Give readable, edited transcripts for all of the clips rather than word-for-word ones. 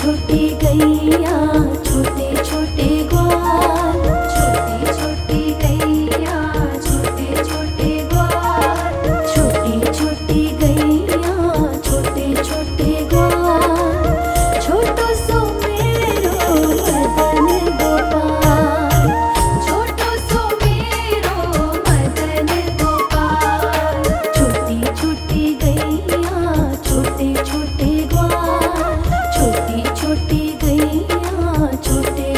छोटी गैया छोटे छोटे ग्वाल, छोटी छोटी गैया छोटे छोटे ग्वाल, छोटी छोटी गैया छोटे छोटे ग्वाल, छोटो सो मेरो मदन गोपाल, छोटो सो मेरो मदन गोपाल, छोटी छोटी गैया छोटे छोटे ग्वाल, छोटी छोटी गैया छोटे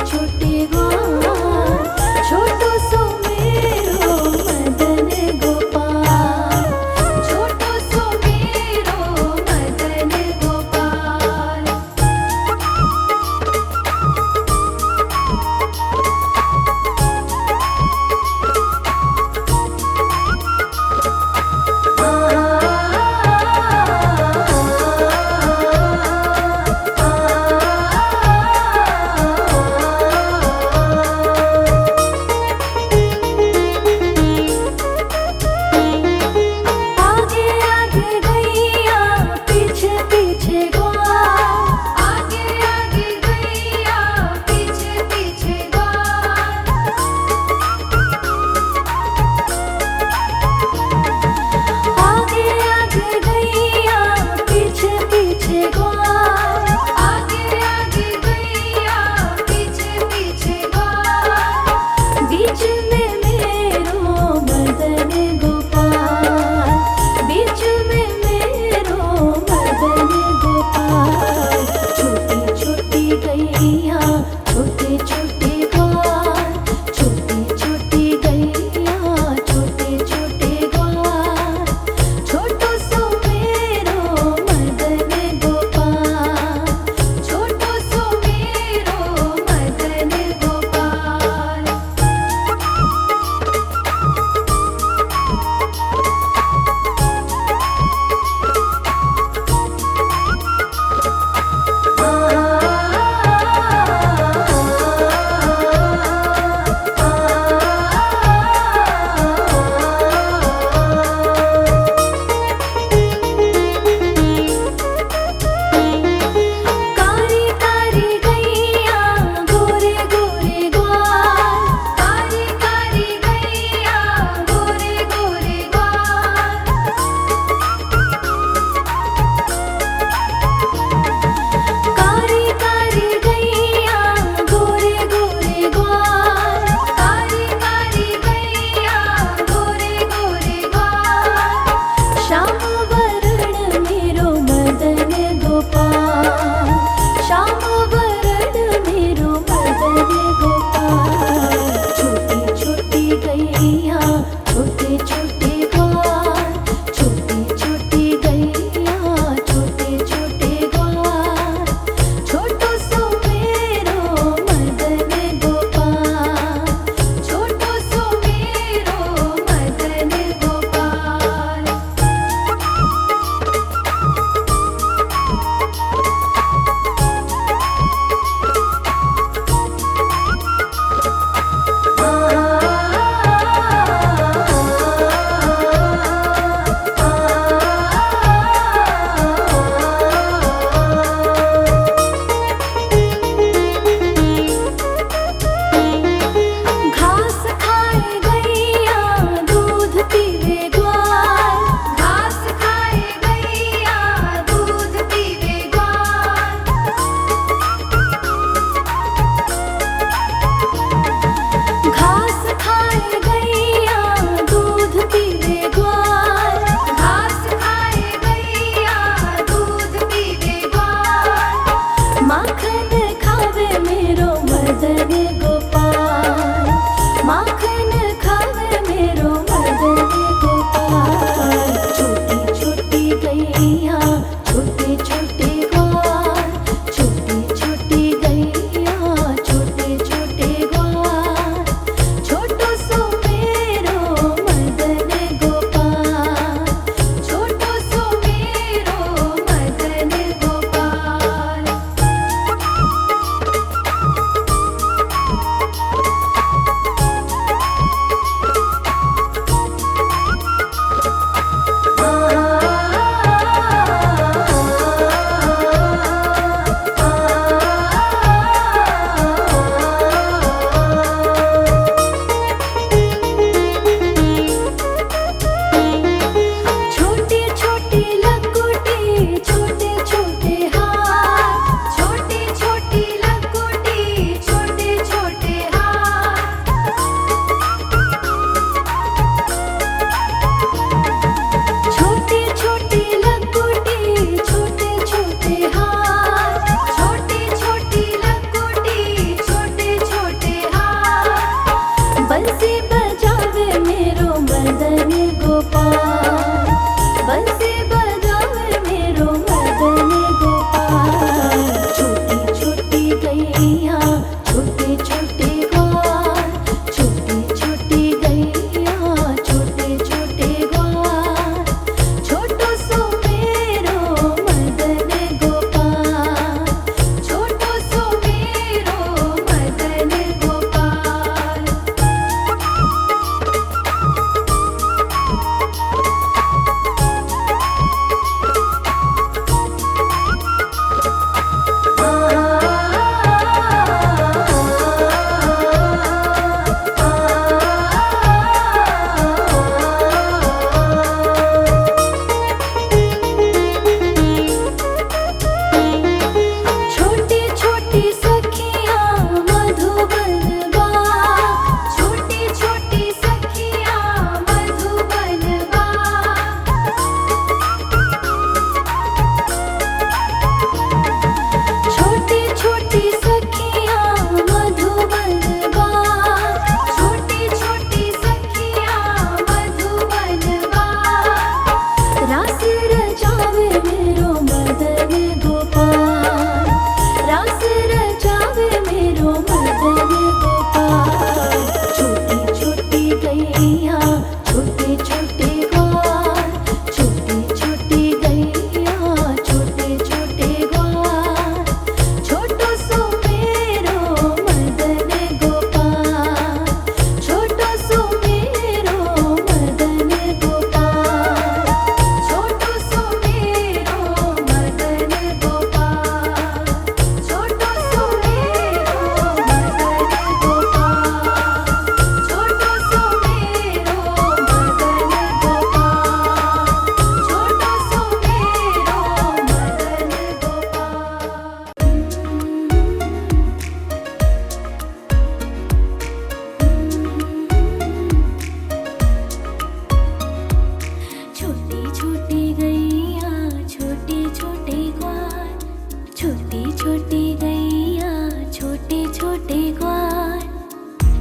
छोटी छोटी गैया छोटे छोटे ग्वाल,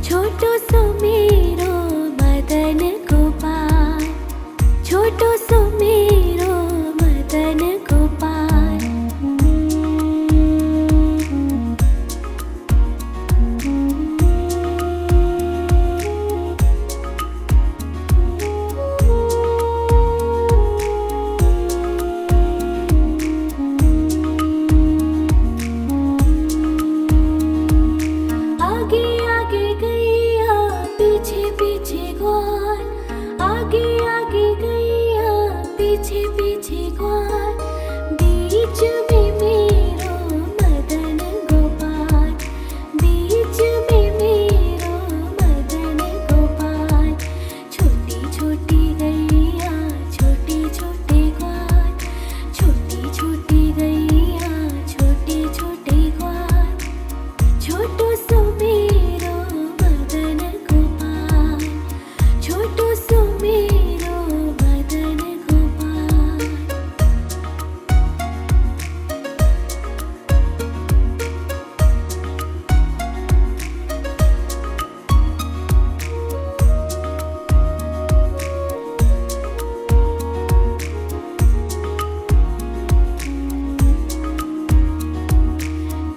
छोटो सो मेरो मदन गोपाल, छोटो सो मेरो मदन गोपाल। आगे आगे गैया पीछे पीछे ग्वाल, आगे आगे गैया पीछे पीछे ग्वाल, बीच में मेरो मदन गोपाल, बीच में मेरो मदन गोपाल। छोटी छोटी गैया छोटे छोटे ग्वाल, छोटी छोटी गैया छोटे छोटे ग्वाल, छोटो सो मेरो मदन गोपाल, छोटो सो मेरो मदन गोपाल।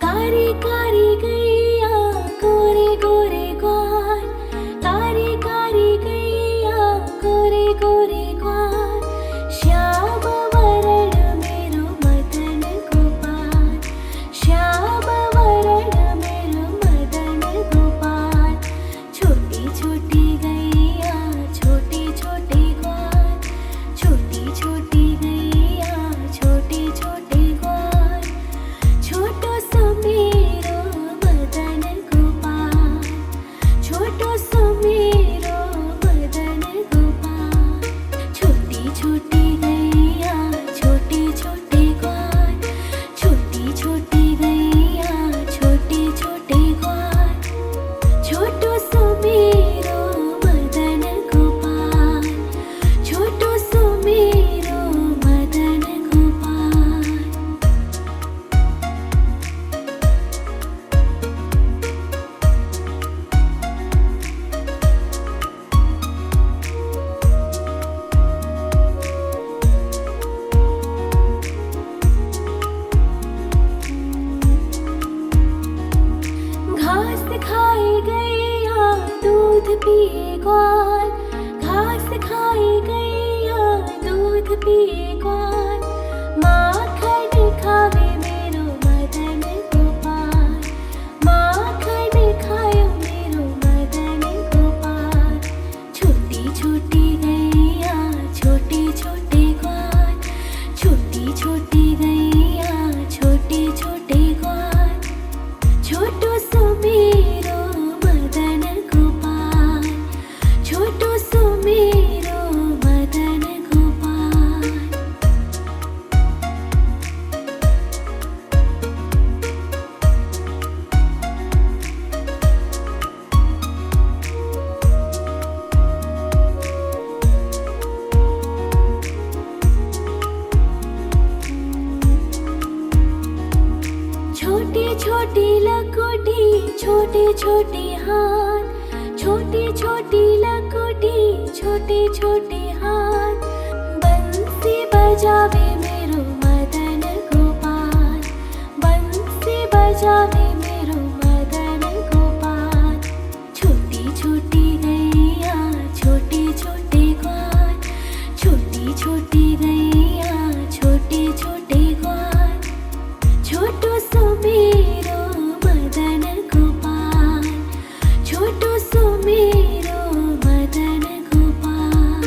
कारी कारी गैया गोरे गोरे ग्वाल, कारी कारी गैया गोरे गोरे ग्वाल, श्याम वरण मेरो मदन गोपाल, श्याम वरण मेरो मदन गोपाल। छोटी छोटी गैया छोटे छोटे ग्वाल, छोटी छोटी गैया छोटे छोटे ग्वाल, छोटो सो मेरो मदन गोपाल, छोटो सो मेरो मदन गोपाल। छोटी छोटी गैया छोटे छोटे ग्वाल, छोटी छोटी गैया छोटे छोटे ग्वाल, छोटो सो मेरो मदन गोपाल, छोटो सो मेरो मदन गोपाल। घास खाए गैया दूध पिए ग्वाल, घास खाए गैया दूध पिए ग्वाल, माखन खावे मेरो मदन गोपाल, माखन खायो मेरो मदन गोपाल। छोटी छोटी गैया छोटे छोटे ग्वाल, छोटी छोटी गैया छोटे छोटे ग्वाल, छोटो सो मेरो मदन गोपाल, छोटो सो मेरो मदन गोपाल। छोटी छोटी लकोटी छोटे छोटे हाथ, छोटी छोटी लकोटी छोटे छोटे हाथ, बंसी बजावे मेरो मदन गोपाल, बंसी बजावे मेरो मदन गोपाल। छोटी छोटी गैया छोटे छोटे ग्वाल, छोटी छोटी गैया छोटे छोटे ग्वाल, छोटो सो मेरो मदन गोपाल, छोटो सो मेरो मदन गोपाल।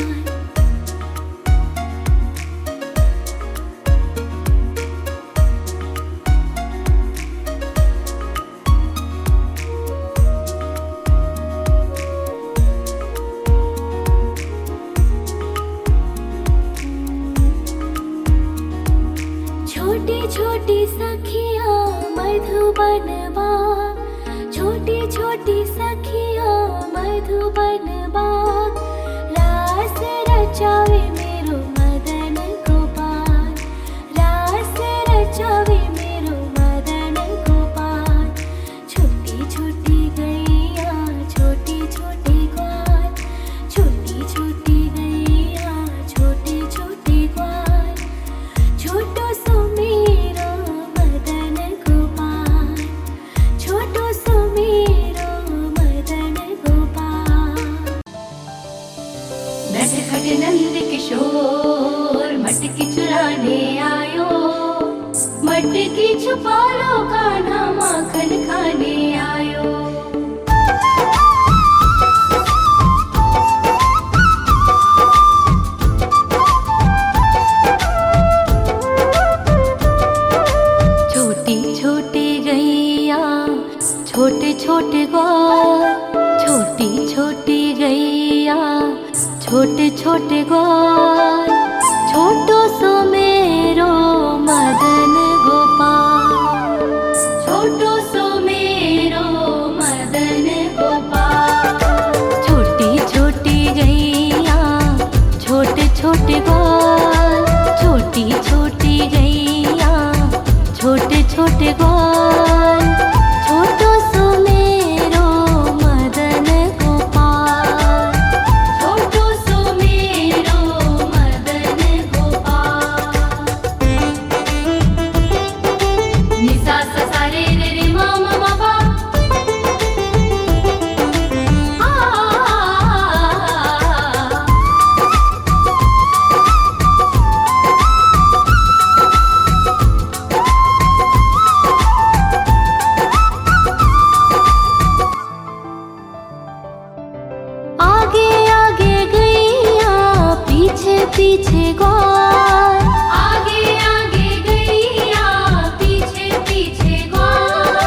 छोटी छोटी सखिया मधुबन बाग, छोटी छोटी सखिया मधुबन बाग, रास रचावे मेरो मदन गोपाल, रास रचावे मेरो छोटी छोटी गैया छोटे छोटे ग्वाल, छोटी छोटी गैया छोटे छोटे ग्वाल, छोटो सो मेरो मदन गोपाल, छोटो सो मेरो मदन गोपाल। छोटी छोटी गैया छोटे छोटे ग्वाल, छोटी छोटी गैया छोटे छोटे ग्वाल, छोटो सो मेरो मदन गोपाल, छोटो सो मेरो मदन गोपाल। नि सा सा सा रे रे रे मा मा मा पा, आगे आगे गैया पीछे पीछे ग्वाल, आगे आगे गैया पीछे पीछे ग्वाल,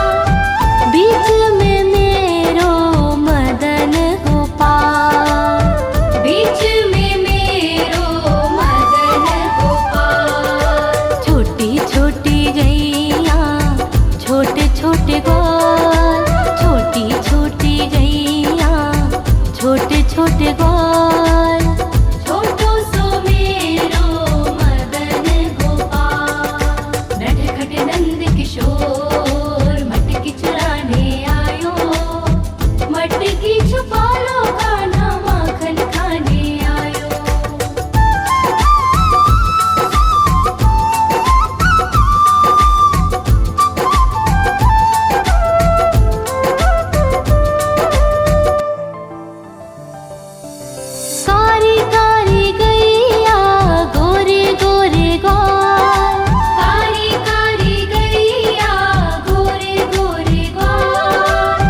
बीच में मेरो मदन गोपाल, बीच में मेरो मदन गोपाल। छोटी छोटी गैया छोटे छोटे ग्वाल, छोटी छोटी गैया छोटे छोटे ग्वाल, छोटो सो मेरो मदन गोपाल। नटखट नंद किशोर मटकी चुराने आयो, मटकी छुपा लो कान्हा माखन खाने आयो। कारी कारी गैया गोरे गोरे ग्वाल, कारी कारी गैया गोरे गोरे ग्वाल,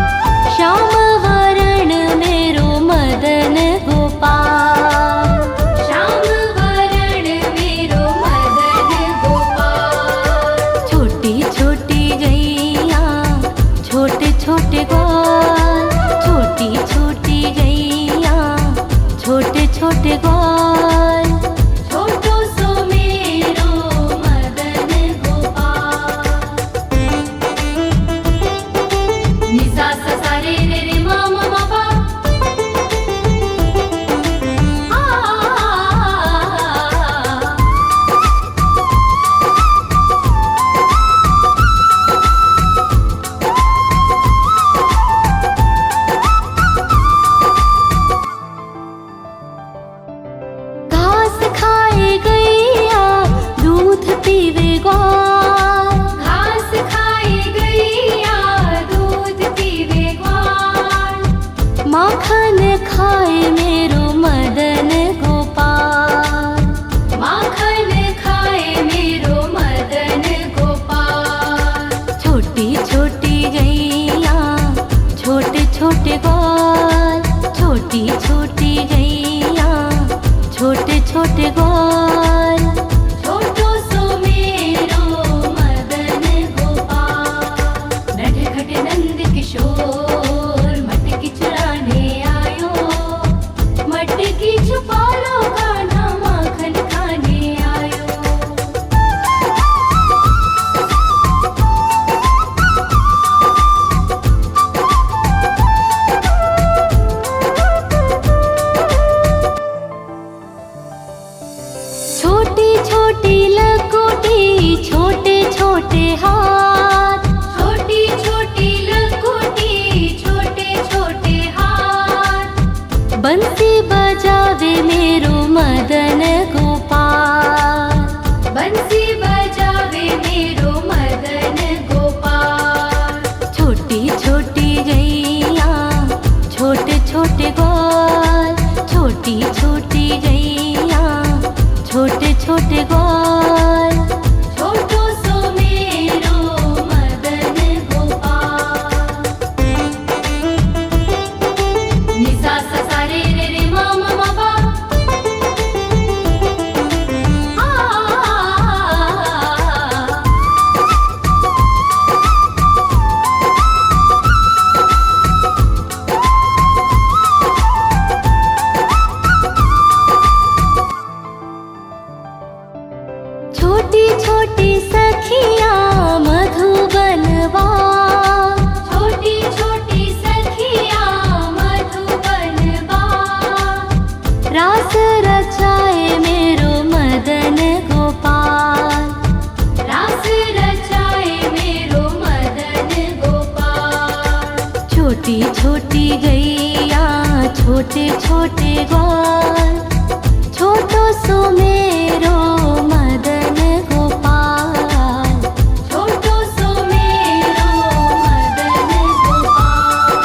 श्याम वरण मेरो मदन गोपाल, श्याम वरण मेरो मदन गोपाल। छोटी छोटी गैया छोटे छोटे ग्वाल, छोटी छोटी गैया छोटे छोटे ग्वाल, छोटो सो मेरो मदन गोपाल। नि सा सा सा रे रे रे मा मा मा पा, घास खाए गैया दूध पीवे ग्वाल, घास खाए गैया दूध पीवे ग्वाल, माखन खाए मेरो मदन गोपाल, माखन खाए मेरो मदन गोपाल। छोटी छोटी गैया छोटे छोटे ग्वाल, छोटी छोटी गैया छोटे छोटे ग्वाल, छोटो सो मेरो मदन गोपाल। नटखट नंद किशोर मटकी चुराने आयो, मटकी छुपा लो कान्हा माखन खाने आयो। छोटी छोटी लकोटी छोटे छोटे हाथ, छोटी छोटी लकोटी छोटे छोटे हाथ, बंसी बजावे मेरो मदन गोपाल, बंसी बजावे मेरो मदन गोपाल। छोटी छोटी गैया छोटे छोटे ग्वाल, छोटी छोटी गैया छोटे छोटे ग्वाल, छोटो सो मेरो मदन गोपाल। नि सा सा सा रे रे रे मा मा मा पा, छोटी गैया छोटे छोटे ग्वाल, छोटो सो मेरो मदन गोपाल, छोटो सो मेरो मदन गोपाल,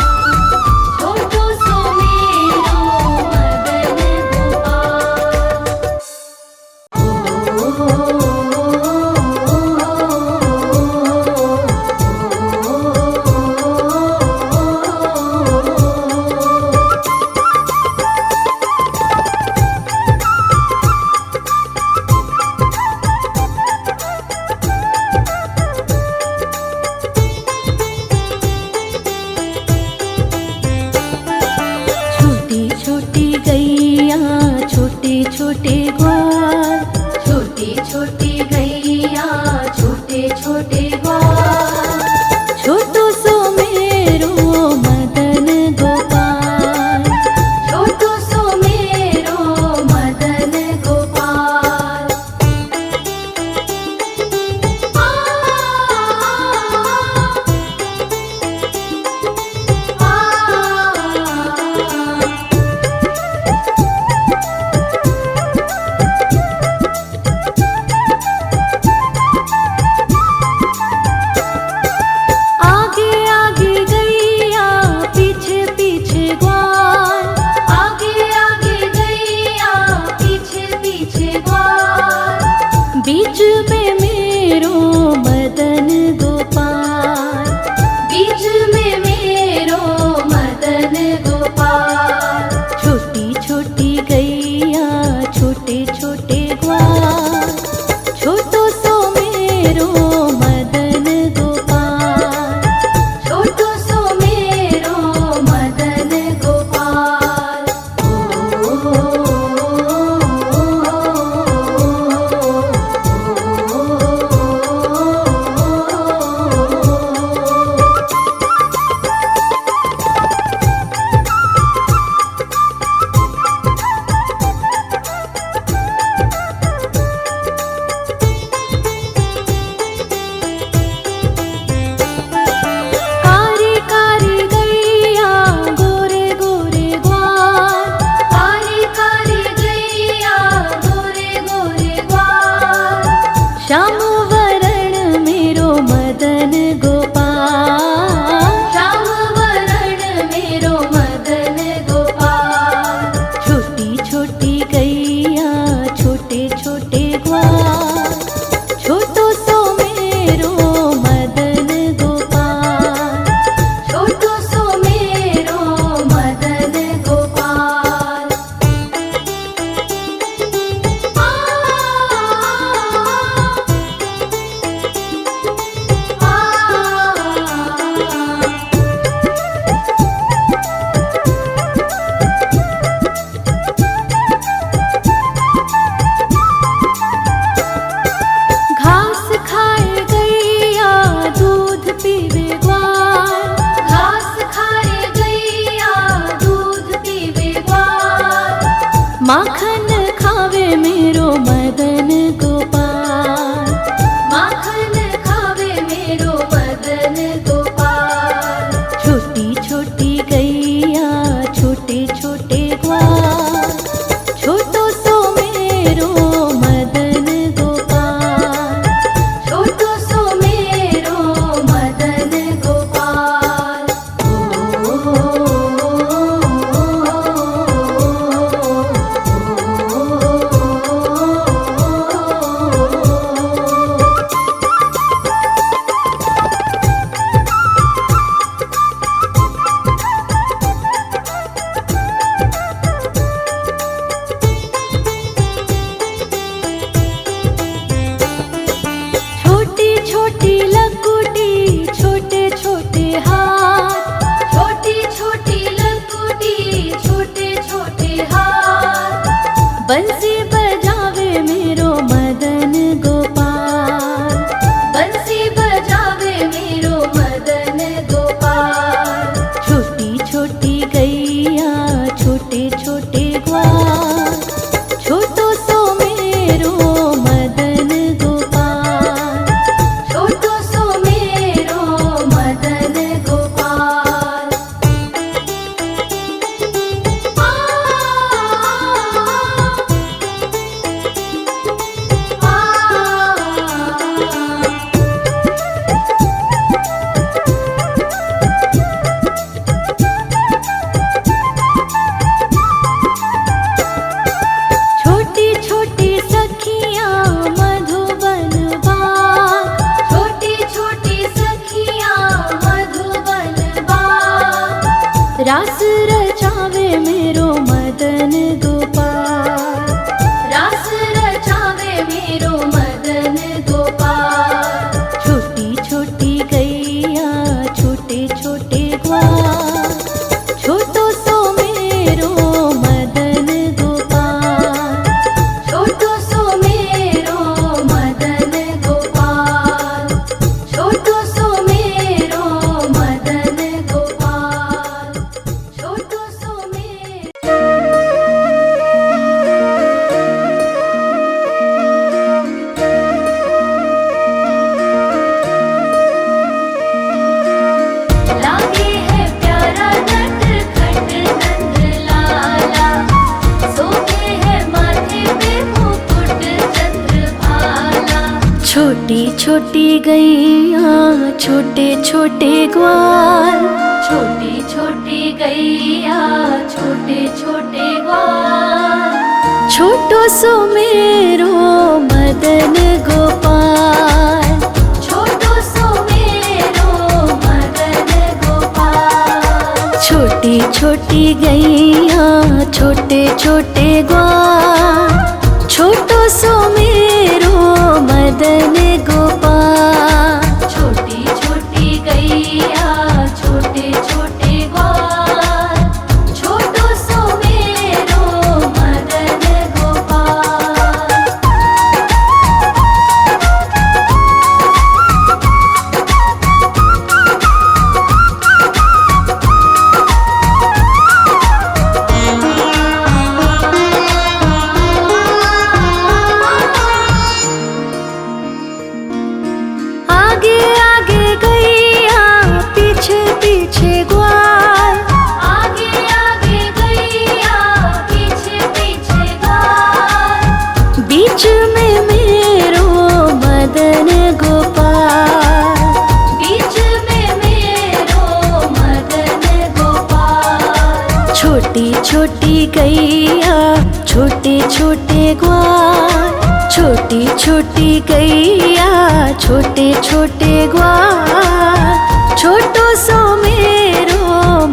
छोटो सो मेरो मदन छोटी गैया छोटे छोटे ग्वाल, छोटी छोटी गैया छोटे छोटे ग्वाल, छोटो सो मेरो मदन गोपाल, छोटो सो मेरो मदन गोपाल। आगे आगे गैया पीछे पीछे ग्वाल, आगे आगे गैया पीछे पीछे ग्वाल, बीच में मेरो मदन गोपाल, बीच में मेरो मदन गोपाल। छोटी छोटी गैया छोटे छोटे ग्वाल, छोटो सो मेरो मदन गोपाल, छोटो सो मेरो मदन गोपाल। कारी कारी गैया गोरे गोरे ग्वाल, कारी कारी गैया गोरे गोरे ग्वाल, श्याम वरण मेरो मदन गोपाल, श्याम वरण मेरो मदन गोपाल। छोटी छोटी गैया छोटे छोटे ग्वाल, छोटो सो मेरो मदन गोपाल, छोटो सो मेरो मदन गोपाल। घास खाए गैया दूध पीवे ग्वाल, घास खाए गैया दूध पीवे ग्वाल, माखन खावे मेरो मदन गोपाल, माखन खावे मेरो मदन गोपाल। छोटी छोटी गैया छोटे छोटे ग्वाल, छोटो सो मेरो मदन गोपाल, छोटो सो मेरो मदन गोपाल। छोटी छोटी लकुटी छोटे छोटे हाथ, छोटी छोटी लकुटी छोटे छोटे हाथ, बंसी बजावे मेरो मदन गोपाल, बंसी बजावे मेरो मदन गोपाल। छोटी छोटी गैया छोटे छोटे ग्वाल, छोटो सो मेरो मदन गोपाल, छोटो सो मेरो मदन गोपाल। रास रचावे मेरो मदन गोपाल, रास रचावे मेरो मदन गोपाल। छोटी छोटी गैया छोटे छोटे ग्वाल, छोटो सो मेरो मदन गोपाल, छोटो सो मेरो मदन गोपाल, छोटो सो मेरो मदन गोपाल, छोटो सो मेरो। लागे है प्यारा नटखट नंद लाला, सोते है माथे पे मुकुट चंद्रभाला। छोटी छोटी गैया छोटे छोटे ग्वाल, छोटी छोटी गैया छोटे छोटे ग्वाल, छोटो सो मेरो मदन गोपाल, छोटो सो मेरो मदन गोपाल। छोटी छोटी गैया छोटे छोटे ग्वाल, छोटो सो मेरो मदन गोपाल। छोटी छोटी गैया छोटे छोटे ग्वाल, छोटो सो मेरो मदन गोपाल। आगे आगे गैया पीछे पीछे ग्वाल, आगे आगे गैया पीछे पीछे ग्वाल। बीच में मेरो मदन गोपाल, बीच में मेरो मदन गोपाल। छोटी छोटी गैया छोटे छोटे ग्वाल, छोटी छोटी गैया छोटे छोटे ग्वाल, छोटो सो मेरो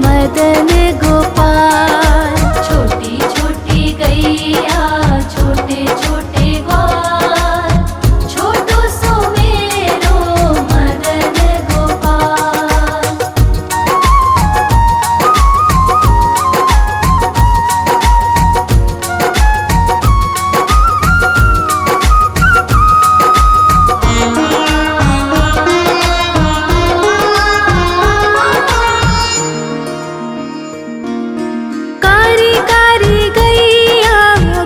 मदन गोपाल। छोटी छोटी गैया छोटे छोटे ग्वाल, छोटो सो मेरो मदन गोपाल। कारी कारी गैया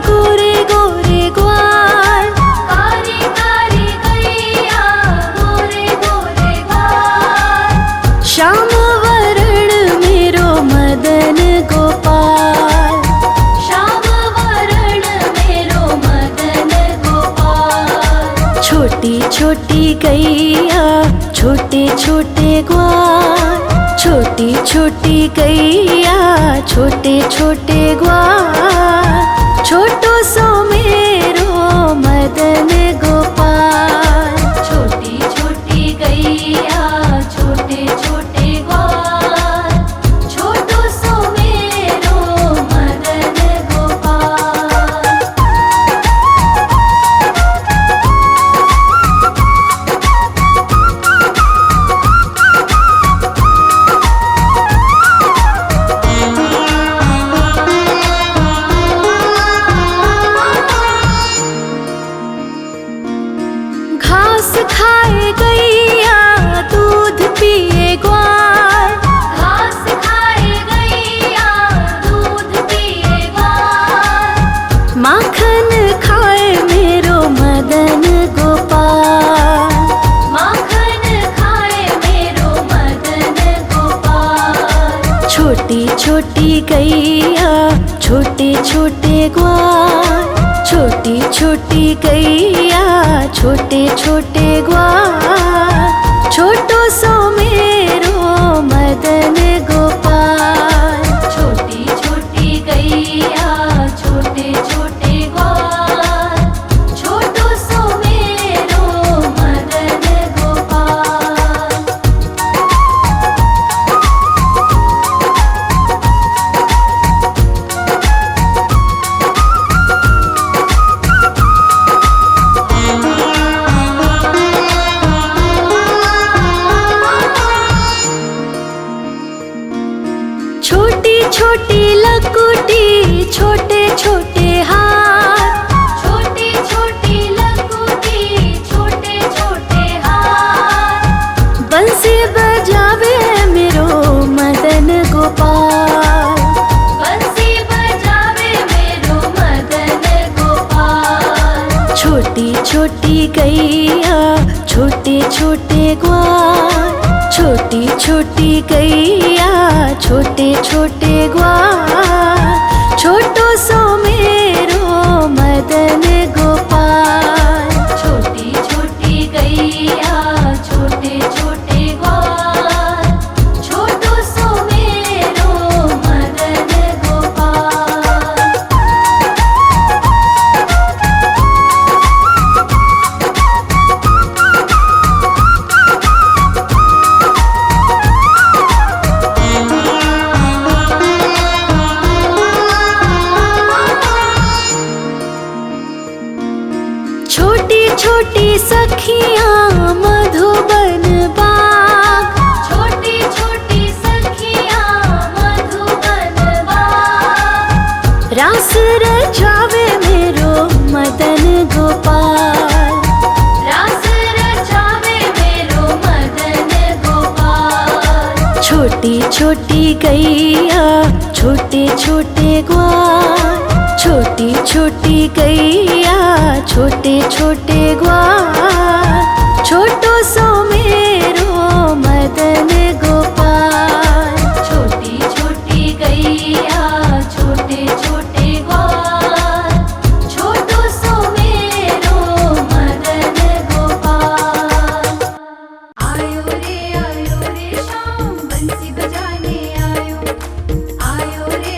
गोरे गोरे ग्वाल, कारी कारी गैया गोरे गोरे ग्वाल। श्याम वरण मेरो मदन गोपाल, श्याम वरण मेरो मदन गोपाल। छोटी छोटी गैया छोटे छोटे ग्वाल, छोटी छोटी गैया छोटे छोटे ग्वाल, छोटो सो मेरो मदन गोपाल। छोटी छोटी गैया छोटे छोटे ग्वाल, छोटो सो मेरो मदन गोपाल। घास खाए गैया दूध पिए ग्वाल, घास खाए गैया दूध पिए ग्वाल। माखन खाए मेरो मदन गोपाल, माखन खाए मेरो मदन गोपाल। छोटी छोटी गैया छोटे छोटे ग्वाल, छोटी छोटी गैया छोटे छोटे ग्वाल, छोटो सो मेरो मदन गोपाल। छोटी छोटी गैया छोटे छोटे ग्वाल, छोटो सो मेरो मदन गोपाल। छोटे छोटे हाथ, छोटी छोटी लघुटी छोटे छोटे हाथ, बंसी बजावे मेरो मदन गोपाल, बंसी बजावे मेरो मदन गोपाल। छोटी छोटी गैया छोटे छोटे ग्वाल, छोटी छोटी गैया छोटे छोटे ग्वाल, छोटो सो मेरो मदन गोपाल। छोटी छोटी गैया छोटे छोटे ग्वाल, छोटो सो मेरो मदन गोपाल। छोटी छोटी सखियाँ मधुबन बाग, छोटी छोटी सखियाँ मधुबन बाग, रास रचावे मेरो मदन गोपाल, रास रचावे मेरो मदन गोपाल। छोटी छोटी गैया छोटे छोटे ग्वाल, छोटी छोटी गैया छोटे छोटे ग्वाल, छोटो सो मेरो मदन गोपाल। छोटी छोटी गैया छोटे छोटे ग्वाल, छोटो सो मेरो मदन गोपाल। आयो रे शाम बंसी बजाने आयो, आयो रे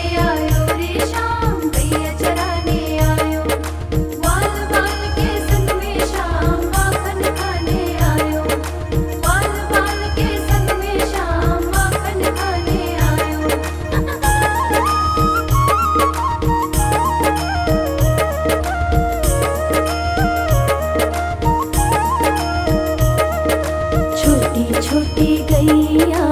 शाम गैया चराने आयो, ग्वाल बाल के संग में शाम माखन खाने आयो, ग्वाल बाल के संग में शाम माखन खाने आयो। छोटी छोटी गैया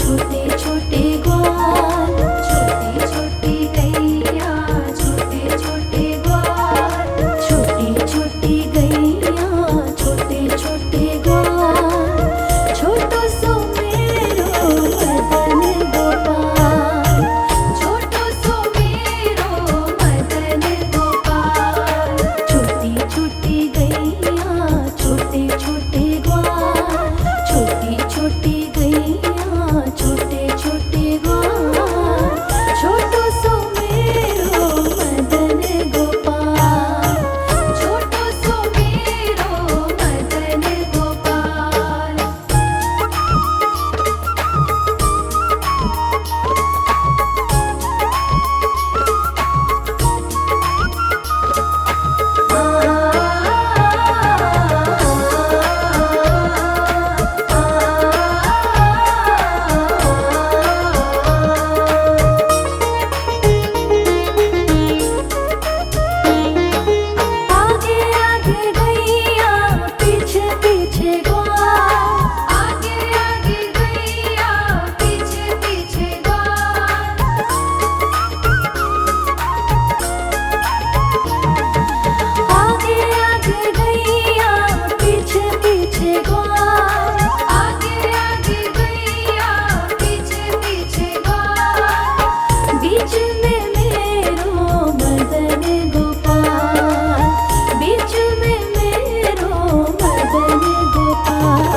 छोटे छोटे ग्वाल, छोटी छोटी गैया छोटे छोटे ग्वाल, छोटी छोटी गैया छोटे छोटे ग्वाल, छोटो सो मेरो मदन गोपाल। छोटो सो मेरो मदन गोपाल। छोटी छोटी गैया छोटे छोटे ग्वाल, छोटी छोटी गैया छोटे छोटे ग्वाल, छोटो सो मेरो मदन गोपाल। छोटो सो मेरो मदन गोपाल। आगे आगे गैया पीछे पीछे ग्वाल, आगे आगे गैया पीछे पीछे ग्वाल, आगे आगे गैया पीछे पीछे ग्वाल, आगे आगे गैया पीछे पीछे ग्वाल। बीच में मेरो मदन गोपाल, बीच में मेरो मदन गोपाल।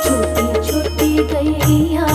छोटी छोटी गैया